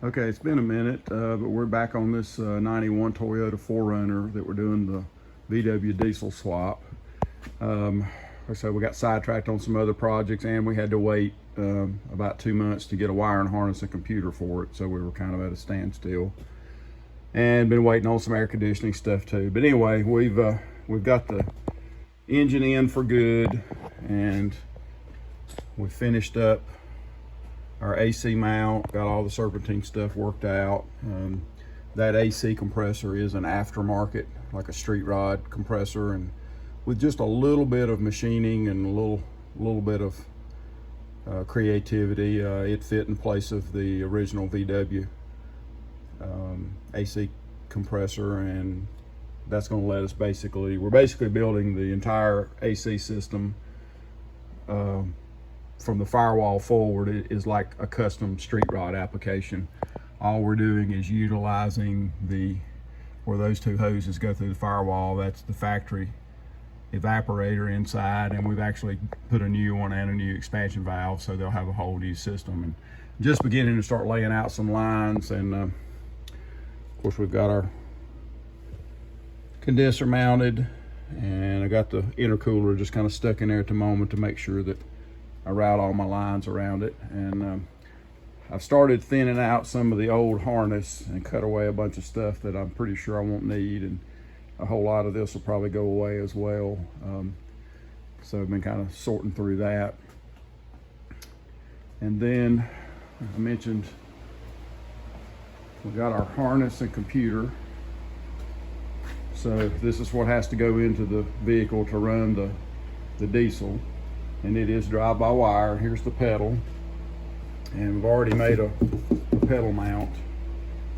Okay, it's been a minute, but we're back on this 91 Toyota 4Runner that we're doing the VW diesel swap. Like I said, we got sidetracked on some other projects, and we had to wait about 2 months to get a wiring harness and computer for it, so we were kind of at a standstill. And been waiting on some air conditioning stuff too. But anyway, we've got the engine in for good, and we finished up our AC mount, got all the serpentine stuff worked out. That AC compressor is an aftermarket, like a street rod compressor, and with just a little bit of machining and a little bit of creativity, it fit in place of the original VW AC compressor, and that's going to let us we're basically building the entire AC system from the firewall forward. It is like a custom street rod application. All we're doing is utilizing where those two hoses go through the firewall. That's the factory evaporator inside, and we've actually put a new one and a new expansion valve, so they'll have a whole new system. And just beginning to start laying out some lines, and of course we've got our condenser mounted, and I got the intercooler just kind of stuck in there at the moment to make sure that I route all my lines around it. And I've started thinning out some of the old harness and cut away a bunch of stuff that I'm pretty sure I won't need, and a whole lot of this will probably go away as well. So I've been kind of sorting through that. And then I mentioned we got our harness and computer. So this is what has to go into the vehicle to run the diesel, and it is drive-by-wire. Here's the pedal, and we've already made a pedal mount.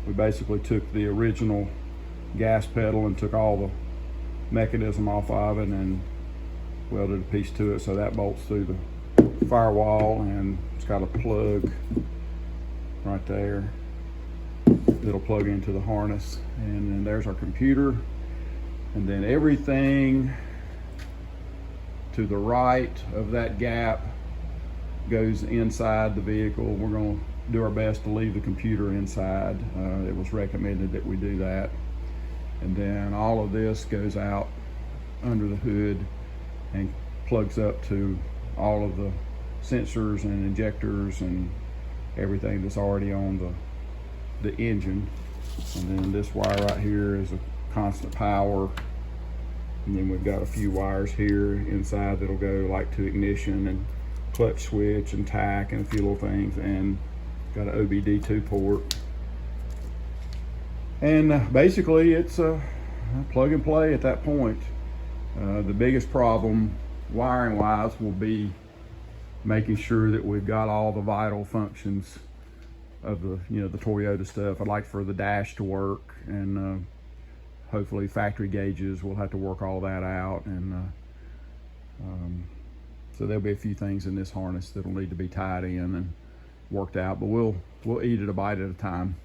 We basically took the original gas pedal and took all the mechanism off of it and welded a piece to it, so that bolts through the firewall, and it's got a plug right there that'll plug into the harness. And then there's our computer, and then everything to the right of that gap goes inside the vehicle. We're going to do our best to leave the computer inside. It was recommended that we do that. And then all of this goes out under the hood and plugs up to all of the sensors and injectors and everything that's already on the engine. And then this wire right here is a constant power. And then we've got a few wires here inside that'll go like to ignition and clutch switch and tack and a few little things, and got an OBD2 port. And basically it's a plug and play at that point. The biggest problem wiring wise will be making sure that we've got all the vital functions of the Toyota stuff. I'd like for the dash to work, and hopefully factory gauges, we'll have to work all that out. And so there'll be a few things in this harness that'll need to be tied in and worked out, but we'll eat it a bite at a time.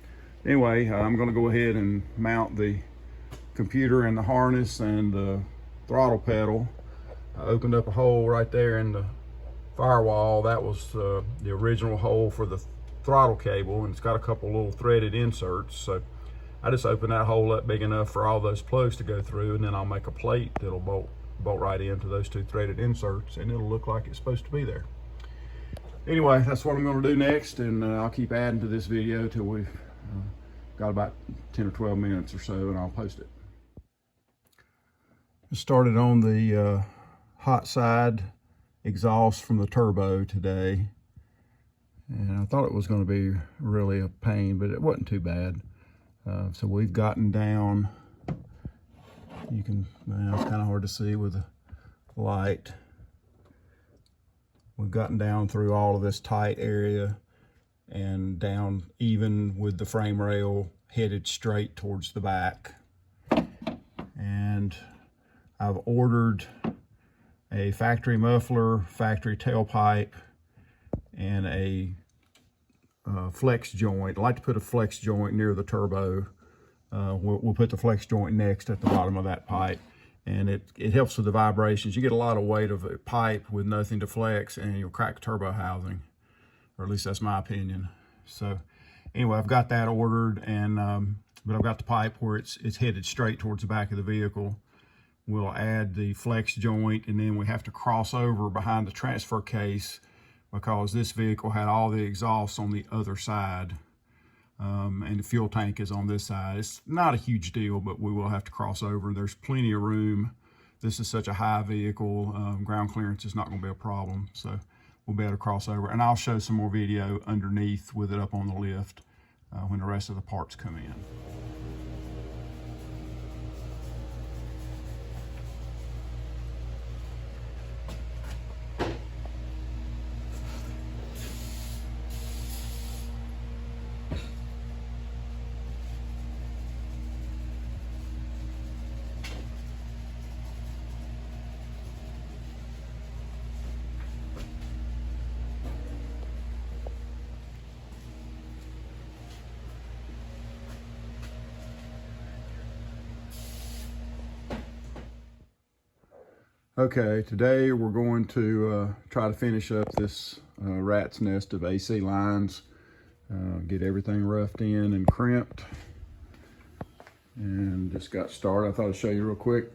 Anyway, I'm going to go ahead and mount the computer and the harness and the throttle pedal. I opened up a hole right there in the firewall. That was the original hole for the throttle cable, and it's got a couple little threaded inserts. So I just opened that hole up big enough for all those plugs to go through, and then I'll make a plate that'll bolt right into those two threaded inserts, and it'll look like it's supposed to be there. Anyway, that's what I'm going to do next, and I'll keep adding to this video till we've got about 10 or 12 minutes or so, and I'll post it. I started on the hot side exhaust from the turbo today, and I thought it was going to be really a pain, but it wasn't too bad. So we've gotten down, well, it's kind of hard to see with the light. We've gotten down through all of this tight area and down even with the frame rail headed straight towards the back. And I've ordered a factory muffler, factory tailpipe, and a flex joint. I like to put a flex joint near the turbo. We'll put the flex joint next at the bottom of that pipe, and it helps with the vibrations. You get a lot of weight of a pipe with nothing to flex, and you'll crack turbo housing, or at least that's my opinion. So anyway, I've got that ordered, and but I've got the pipe where it's headed straight towards the back of the vehicle. We'll add the flex joint, and then we have to cross over behind the transfer case because this vehicle had all the exhausts on the other side, and the fuel tank is on this side. It's not a huge deal, but we will have to cross over. There's plenty of room. This is such a high vehicle, ground clearance is not going to be a problem, so we'll be able to cross over. And I'll show some more video underneath with it up on the lift when the rest of the parts come in. Okay, today we're going to try to finish up this rat's nest of AC lines, get everything roughed in and crimped, and just got started. I thought I'd show you real quick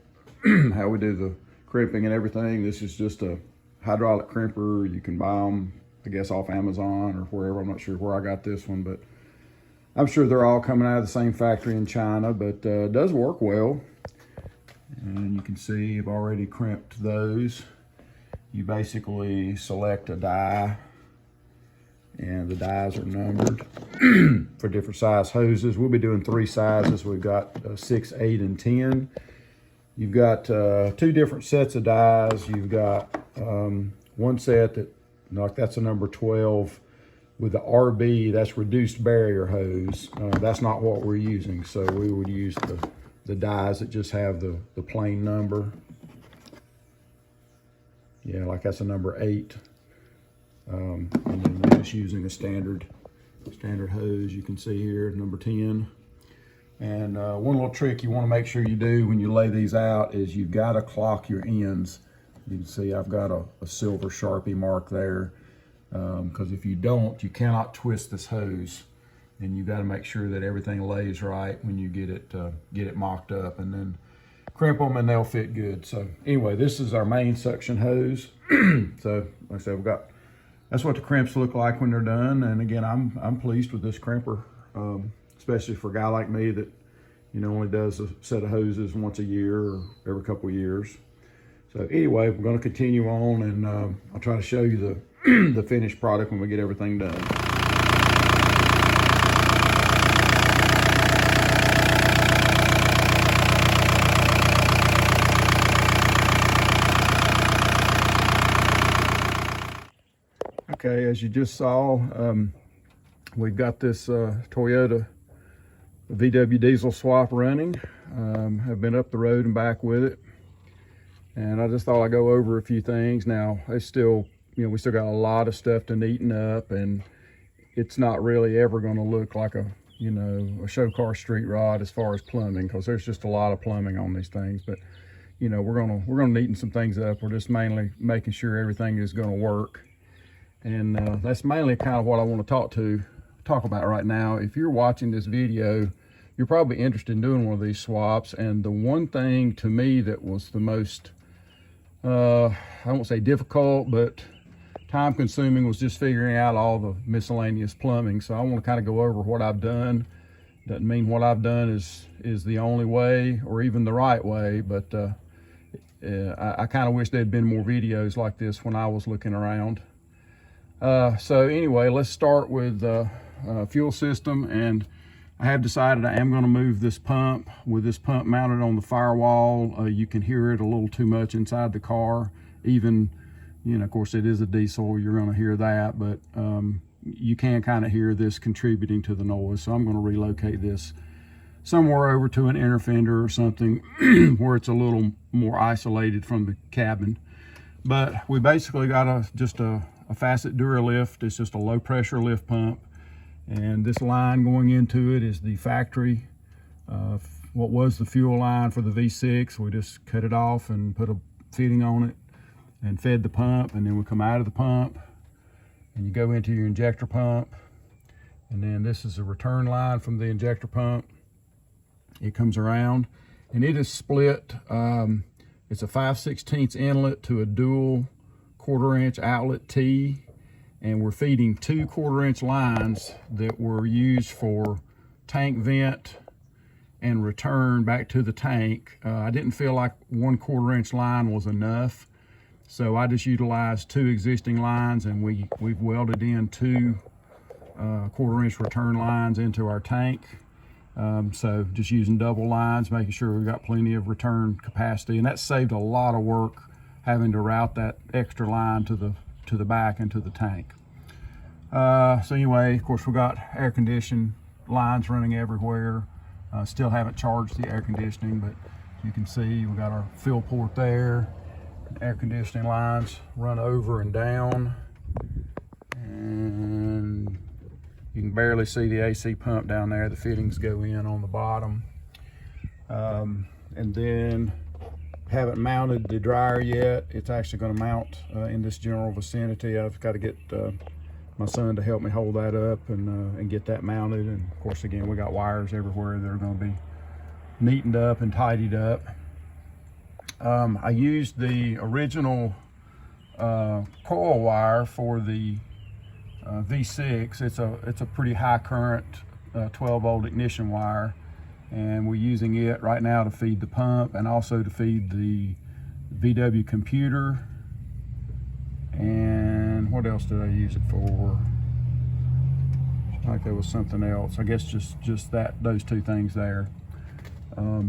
how we do the crimping and everything. This is just a hydraulic crimper. You can buy them, I guess, off Amazon or wherever. I'm not sure where I got this one, but I'm sure they're all coming out of the same factory in China, but it does work well. And you can see I've already crimped those. You basically select a die, and the dies are numbered for different size hoses. We'll be doing 3 sizes. We've got 6, 8, and 10. You've got 2 different sets of dies. You've got one set that, like, that's a number 12 with the RB, that's reduced barrier hose. That's not what we're using, so we would use the dies that just have the plain number. Yeah, like that's a number 8. And then we're just using a standard hose. You can see here, number 10. And one little trick you want to make sure you do when you lay these out is you've got to clock your ends. You can see I've got a silver Sharpie mark there, because if you don't, you cannot twist this hose. And you've got to make sure that everything lays right when you get it mocked up, and then crimp them and they'll fit good. So anyway, this is our main suction hose. So like I said, that's what the crimps look like when they're done. And again, I'm pleased with this crimper, especially for a guy like me that, you know, only does a set of hoses once a year or every couple of years. So anyway, we're going to continue on, and I'll try to show you the finished product when we get everything done. Okay, as you just saw, we've got this Toyota VW diesel swap running. Have been up the road and back with it, and I just thought I'd go over a few things. Now, it's still, you know, we still got a lot of stuff to neaten up, and it's not really ever going to look like a show car street rod as far as plumbing, because there's just a lot of plumbing on these things. But you know, we're gonna neaten some things up. We're just mainly making sure everything is going to work. And that's mainly kind of what I want to talk about right now. If you're watching this video, you're probably interested in doing one of these swaps. And the one thing to me that was the most, I won't say difficult, but time consuming, was just figuring out all the miscellaneous plumbing. So I want to kind of go over what I've done. Doesn't mean what I've done is the only way or even the right way, but I kind of wish there'd been more videos like this when I was looking around. So anyway, let's start with fuel system. And I have decided I am going to move this pump. With this pump mounted on the firewall, you can hear it a little too much inside the car. Even, you know, of course it is a diesel, you're going to hear that, but you can kind of hear this contributing to the noise. So I'm going to relocate this somewhere over to an inner fender or something where it's a little more isolated from the cabin. But we basically got just a facet Duralift. It's just a low pressure lift pump, and this line going into it is the factory, what was the fuel line for the V6. We just cut it off and put a fitting on it and fed the pump, and then we come out of the pump and you go into your injector pump, And then this is a return line from the injector pump. It comes around and it is split. It's a 5/16 inlet to a dual 1/4 inch outlet T. And we're feeding 2 1/4 inch lines that were used for tank vent and return back to the tank. I didn't feel like 1 1/4 inch line was enough. So I just utilized 2 existing lines, and we've welded in 2 1/4 inch return lines into our tank. So just using double lines, making sure we've got plenty of return capacity, and that saved a lot of work having to route that extra line to the back into the tank. So anyway, of course, we got air conditioning lines running everywhere. Still haven't charged the air conditioning, but you can see we got our fill port there. Air conditioning lines run over and down, and you can barely see the AC pump down there. The fittings go in on the bottom. And then haven't mounted the dryer yet. It's actually going to mount in this general vicinity. I've got to get my son to help me hold that up and get that mounted. And of course, again, we got wires everywhere that are going to be neatened up and tidied up. I used the original coil wire for the V6. It's a pretty high current 12 volt ignition wire, and we're using it right now to feed the pump and also to feed the VW computer. And what else did I use it for? Like there was something else. I guess just those 2 things there.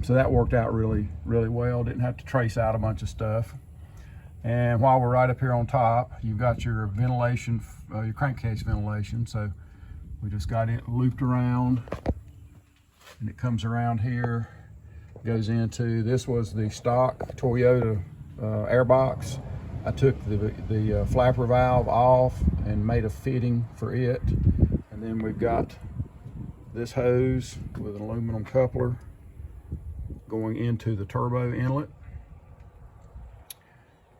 So that worked out really well. Didn't have to trace out a bunch of stuff. And while we're right up here on top, you've got your ventilation, your crankcase ventilation. So we just got it looped around, and it comes around here, goes into, this was the stock Toyota air box. I took the flapper valve off and made a fitting for it. And then we've got this hose with an aluminum coupler going into the turbo inlet.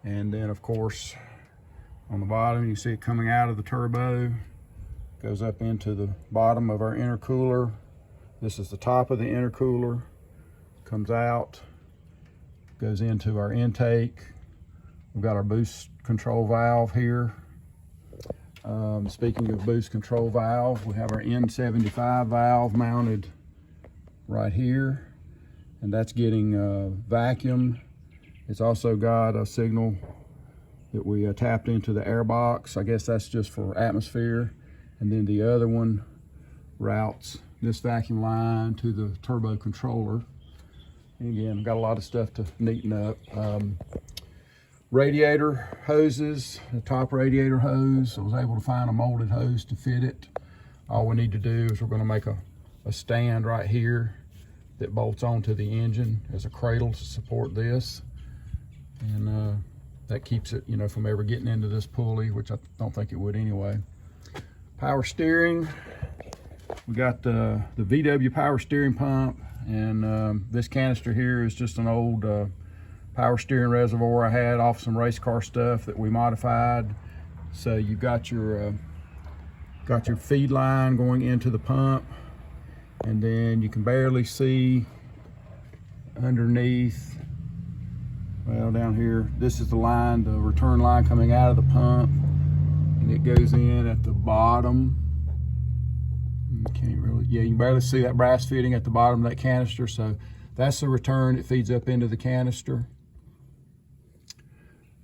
And then of course on the bottom you see it coming out of the turbo, goes up into the bottom of our intercooler. This is the top of the intercooler, comes out, goes into our intake. We've got our boost control valve here. Speaking of boost control valve, we have our N75 valve mounted right here, and that's getting vacuum. It's also got a signal that we tapped into the air box. I guess that's just for atmosphere. And then the other one routes this vacuum line to the turbo controller. And again, got a lot of stuff to neaten up. Radiator hoses, the top radiator hose, I was able to find a molded hose to fit it. All we need to do is we're going to make a stand right here that bolts onto the engine as a cradle to support this. And that keeps it, from ever getting into this pulley, which I don't think it would anyway. Power steering, we got the VW power steering pump, and this canister here is just an old power steering reservoir I had off some race car stuff that we modified. So you've got your feed line going into the pump, and then you can barely see underneath. Well, down here, this is the line, the return line coming out of the pump, and it goes in at the bottom. You can't really, yeah, you can barely see that brass fitting at the bottom of that canister. So that's the return. It feeds up into the canister.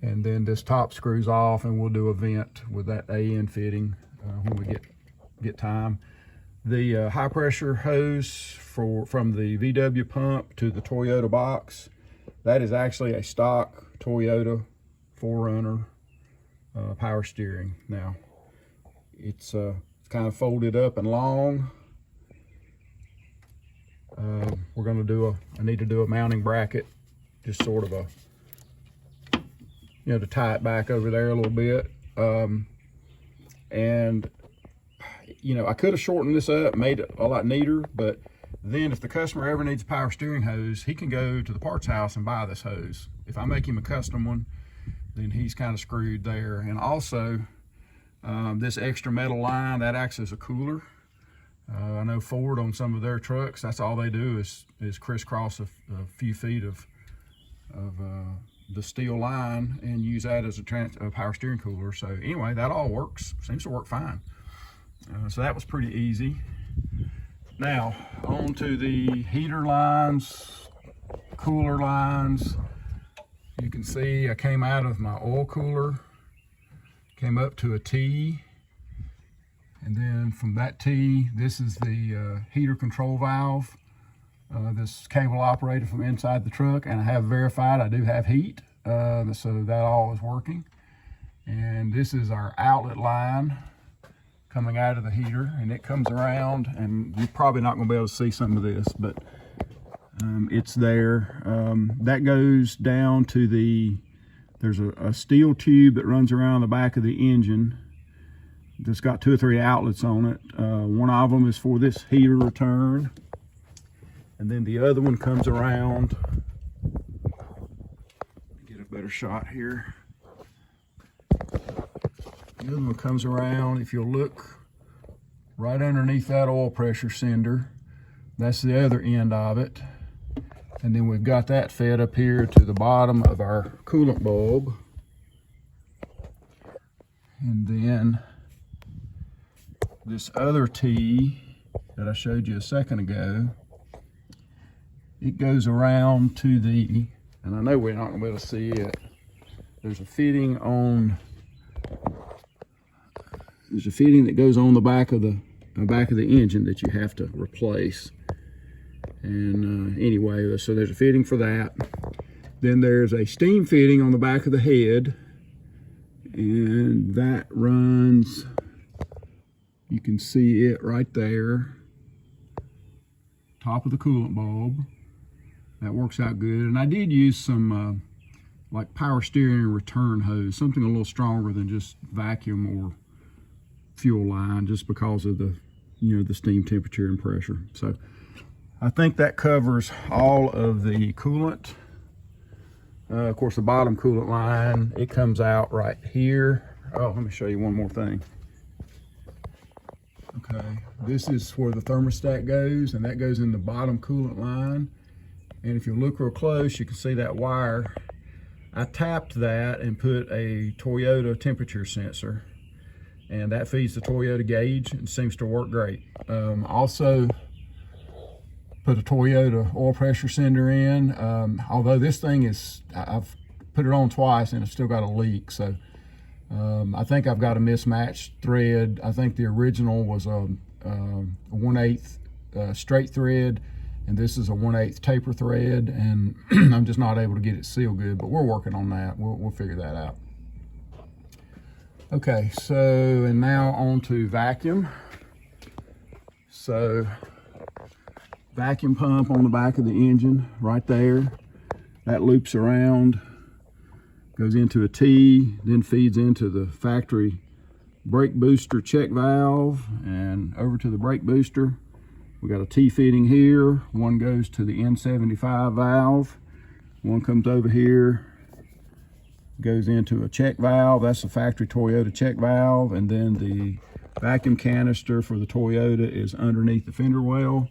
And then this top screws off, and we'll do a vent with that AN fitting when we get time. The high pressure hose from the VW pump to the Toyota box, that is actually a stock Toyota 4Runner power steering. Now it's kind of folded up and long. We're going to do I need to do a mounting bracket, just sort of to tie it back over there a little bit. And I could have shortened this up, made it a lot neater, but then if the customer ever needs a power steering hose, he can go to the parts house and buy this hose. If I make him a custom one, then he's kind of screwed there. And also, this extra metal line, that acts as a cooler. I know Ford on some of their trucks, that's all they do is crisscross a few feet of the steel line and use that as a power steering cooler. So anyway, that all works, seems to work fine. So that was pretty easy. Now on to the heater lines, cooler lines. You can see I came out of my oil cooler, came up to a T, and then from that T, this is the heater control valve. This cable operated from inside the truck, and I have verified I do have heat, so that all is working. And this is our outlet line coming out of the heater, and it comes around, and you're probably not going to be able to see some of this, but it's there. That goes down to there's a steel tube that runs around the back of the engine that's got 2 or 3 outlets on it. One of them is for this heater return, and then the other one comes around. Get a better shot here. The other one comes around, if you'll look right underneath that oil pressure sender, that's the other end of it. And then we've got that fed up here to the bottom of our coolant bulb. And then this other T that I showed you a second ago, it goes around to the, and I know we're not going to be able to see it, there's a fitting that goes on the back of the engine that you have to replace. And anyway, so there's a fitting for that. Then there's a steam fitting on the back of the head, and that runs, you can see it right there, top of the coolant bulb. That works out good. And I did use some like power steering return hose, something a little stronger than just vacuum or fuel line, just because of the, the steam temperature and pressure. So I think that covers all of the coolant. Of course, the bottom coolant line, it comes out right here. Oh, let me show you one more thing. Okay, this is where the thermostat goes, and that goes in the bottom coolant line. And if you look real close, you can see that wire. I tapped that and put a Toyota temperature sensor, and that feeds the Toyota gauge and seems to work great. Also put a Toyota oil pressure sender in, although this thing is, I've put it on twice and it's still got a leak. So I think I've got a mismatched thread. I think the original was a 1/8 straight thread, and this is a 1/8 taper thread, and I'm just not able to get it sealed good, but we're working on that. We'll figure that out. Okay, so, and now on to vacuum. So, vacuum pump on the back of the engine, right there. That loops around, goes into a T, then feeds into the factory brake booster check valve, and over to the brake booster. We got a T fitting here. One goes to the N75 valve. One comes over here, goes into a check valve. That's the factory Toyota check valve. And then the vacuum canister for the Toyota is underneath the fender well.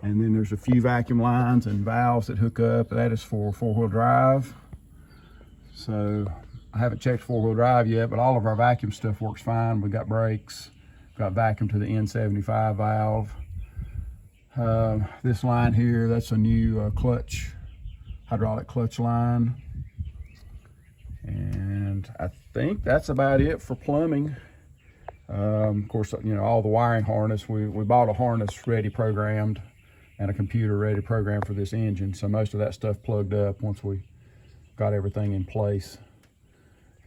And then there's a few vacuum lines and valves that hook up. That is for 4-wheel drive. So I haven't checked 4-wheel drive yet, but all of our vacuum stuff works fine. We got brakes, got vacuum to the N75 valve. This line here, that's a new clutch, hydraulic clutch line. And I think that's about it for plumbing. Of course, all the wiring harness, we bought a harness ready programmed and a computer ready programmed for this engine. So most of that stuff plugged up once we got everything in place.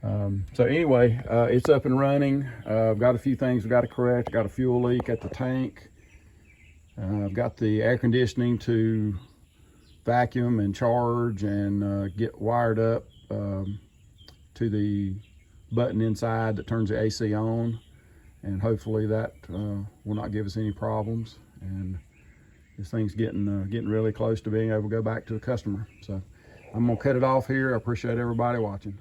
So anyway, it's up and running. I've got a few things I've got to correct. I got a fuel leak at the tank. I've got the air conditioning to vacuum and charge and get wired up to the button inside that turns the AC on, and hopefully that will not give us any problems. And this thing's getting really close to being able to go back to the customer. So I'm gonna cut it off here. I appreciate everybody watching.